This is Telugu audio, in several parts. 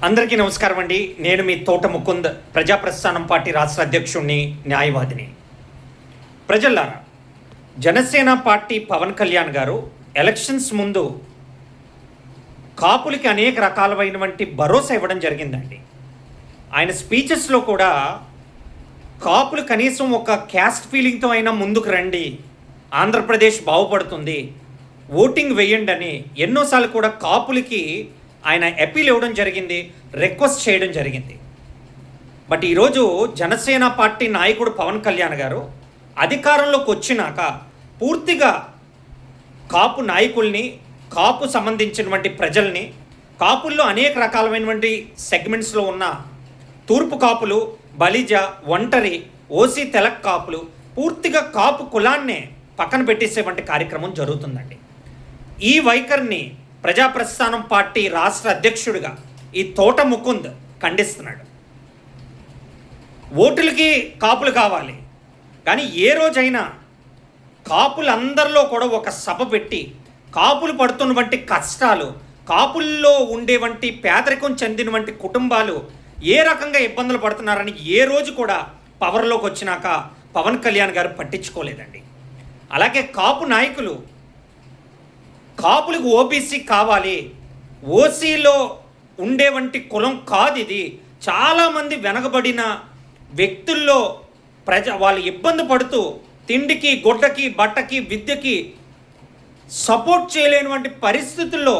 అందరికీ నమస్కారం అండి. నేను మీ తోట ముకుంద్, ప్రజాప్రస్థానం పార్టీ రాష్ట్ర అధ్యక్షుడిని, న్యాయవాదిని. ప్రజల్లారా, జనసేన పార్టీ పవన్ కళ్యాణ్ గారు ఎలక్షన్స్ ముందు కాపులకి అనేక రకాలైనటువంటి భరోసా ఇవ్వడం జరిగిందండి. ఆయన స్పీచెస్లో కూడా కాపులు కనీసం ఒక క్యాస్ట్ ఫీలింగ్తో అయినా ముందుకు రండి, ఆంధ్రప్రదేశ్ బాగుపడుతుంది, ఓటింగ్ వేయండి అని ఎన్నోసార్లు కూడా కాపులకి ఆయన అపీల్ ఇవ్వడం జరిగింది, రిక్వెస్ట్ చేయడం జరిగింది. బట్ ఈరోజు జనసేన పార్టీ నాయకుడు పవన్ కళ్యాణ్ గారు అధికారంలోకి వచ్చినాక పూర్తిగా కాపు నాయకుల్ని, కాపు సంబంధించినటువంటి ప్రజల్ని, కాపుల్లో అనేక రకాలైనటువంటి సెగ్మెంట్స్లో ఉన్న తూర్పు కాపులు, బలిజ, ఒంటరి, ఓసీ తెలక్ కాపులు, పూర్తిగా కాపు కులాన్నే పక్కన పెట్టేసేటువంటి కార్యక్రమం జరుగుతుందండి. ఈ వైఖరిని ప్రజాప్రస్థానం పార్టీ రాష్ట్ర అధ్యక్షుడిగా ఈ తోట ముకుంద్ ఖండిస్తున్నాడు. ఓటులకి కాపులు కావాలి, కానీ ఏ రోజైనా కాపులందరిలో కూడా ఒక సభ పెట్టి కాపులు పడుతున్నటువంటి కష్టాలు, కాపుల్లో ఉండేవంటి పేదరికం చెందినటువంటి కుటుంబాలు ఏ రకంగా ఇబ్బందులు పడుతున్నారని ఏ రోజు కూడా పవర్లోకి వచ్చినాక పవన్ కళ్యాణ్ గారు పట్టించుకోలేదండి. అలాగే కాపు నాయకులు కాపులకు ఓబీసీ కావాలి, ఓసీలో ఉండేవంటి కులం కాదు ఇది, చాలామంది వెనకబడిన వ్యక్తుల్లో వాళ్ళు ఇబ్బంది పడుతూ తిండికి, గుడ్డకి, బట్టకి, విద్యకి సపోర్ట్ చేయలేనివంటి పరిస్థితుల్లో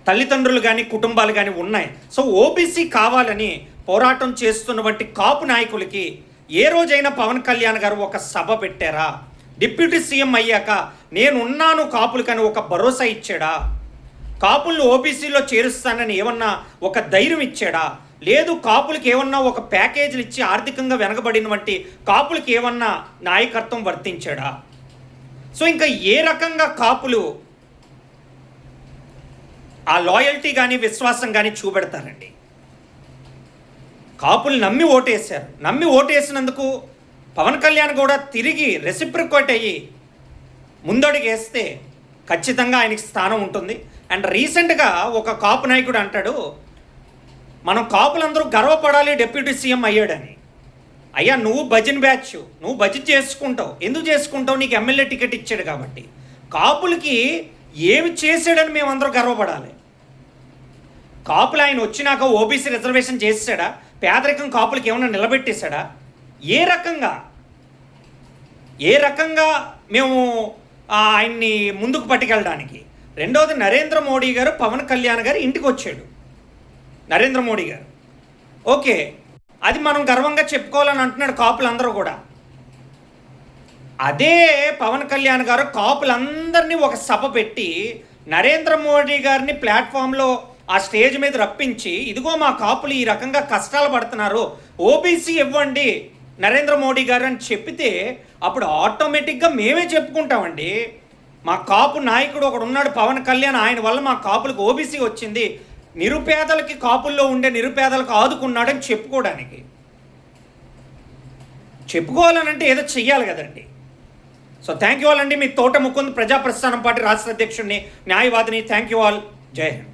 తల్లిదండ్రులు కానీ కుటుంబాలు కానీ ఉన్నాయి. సో ఓబీసీ కావాలని పోరాటం చేస్తున్నటువంటి కాపు నాయకులకి ఏ రోజైనా పవన్ కళ్యాణ్ గారు ఒక సభ పెట్టారా? డిప్యూటీ సీఎం అయ్యాక నేనున్నాను కాపులకని ఒక భరోసా ఇచ్చాడా? కాపులను ఓబీసీలో చేరుస్తానని ఏమన్నా ఒక ధైర్యం ఇచ్చాడా? లేదు కాపులకి ఏమన్నా ఒక ప్యాకేజీలు ఇచ్చి ఆర్థికంగా వెనకబడినటువంటి కాపులకి ఏమన్నా నాయకత్వం వర్తించాడా? సో ఇంకా ఏ రకంగా కాపులు ఆ లాయల్టీ కానీ విశ్వాసం కానీ చూపెడతారండి? కాపులు నమ్మి ఓటేశారు. నమ్మి ఓటేసినందుకు పవన్ కళ్యాణ్ కూడా తిరిగి రెసిప్రికేట్ అయ్యి ముందడుగు వేస్తే ఖచ్చితంగా ఆయనకి స్థానం ఉంటుంది. అండ్ రీసెంట్గా ఒక కాపు నాయకుడు అంటాడు, మనం కాపులందరూ గర్వపడాలి డిప్యూటీ సీఎం అయ్యాడని. అయ్యా, నువ్వు భజన్ బ్యాచ్, నువ్వు భజన్ చేసుకుంటావు. ఎందుకు చేసుకుంటావు? నీకు ఎమ్మెల్యే టికెట్ ఇచ్చాడు కాబట్టి. కాపులకి ఏమి చేశాడని మేమందరూ గర్వపడాలి. కాపులు ఆయన వచ్చినాక ఓబీసీ రిజర్వేషన్ చేసాడా? పేదరికం కాపులకి ఏమన్నా నిలబెట్టేశాడా? ఏ రకంగా మేము ఆయన్ని ముందుకు పట్టుకెళ్ళడానికి? రెండవది, నరేంద్ర మోడీ గారు పవన్ కళ్యాణ్ గారు ఇంటికి వచ్చాడు. నరేంద్ర మోడీ గారు ఓకే, అది మనం గర్వంగా చెప్పుకోవాలని అంటున్నాడు కాపులందరూ కూడా. అదే పవన్ కళ్యాణ్ గారు కాపులందరినీ ఒక సభ పెట్టి నరేంద్ర మోడీ గారిని ప్లాట్ఫామ్లో ఆ స్టేజ్ మీద రప్పించి, ఇదిగో మా కాపులు ఈ రకంగా కష్టాలు పడుతున్నారు, ఓబీసీ ఇవ్వండి నరేంద్ర మోడీ గారు అని చెప్పితే అప్పుడు ఆటోమేటిక్గా మేమే చెప్పుకుంటామండి. మా కాపు నాయకుడు ఒకడు ఉన్నాడు పవన్ కళ్యాణ్, ఆయన వల్ల మా కాపులకు ఓబీసీ వచ్చింది, నిరుపేదలకి, కాపుల్లో ఉండే నిరుపేదలకు ఆదుకున్నాడని చెప్పుకోవాలనంటే ఏదో చెయ్యాలి కదండి. సో థ్యాంక్ యూ ఆల్ అండి. మీ తోట ముకుంద్, ప్రజాప్రస్థానం పార్టీ రాష్ట్ర అధ్యక్షుడిని, న్యాయవాదిని. Thank you all. జై హింద్.